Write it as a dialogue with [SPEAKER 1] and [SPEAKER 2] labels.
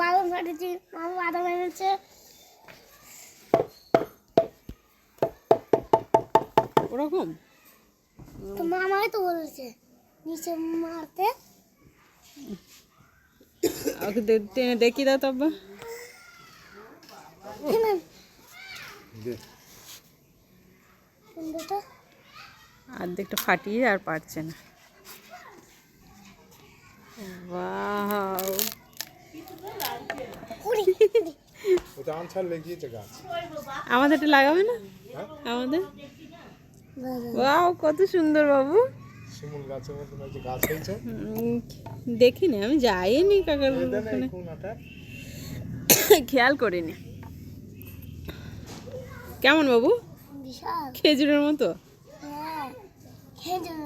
[SPEAKER 1] বাদাম ফাটেছি, মামা বাদাম এনেছে।
[SPEAKER 2] ওরকম
[SPEAKER 1] তো মামাই তো বলেছে নিচে মারতে।
[SPEAKER 2] ওকে টেনে দেখি দাও তবে। অর্ধেকটা ফাটিয়ে আর পারছে না। ওয়াও, আমাদেরটা লাগাবে না? আমাদের ওয়াও, কত সুন্দর বাবু।
[SPEAKER 3] শিমুল গাছের মতো নাকি গাছ হয়েছে।
[SPEAKER 2] দেখিনি, আমি যাইনি কাকার ওখানে, খেয়াল করিনি। কেমন বাবু?
[SPEAKER 1] বিশাল।
[SPEAKER 2] খেজুরের মতো।
[SPEAKER 1] হ্যাঁ, খেজুর।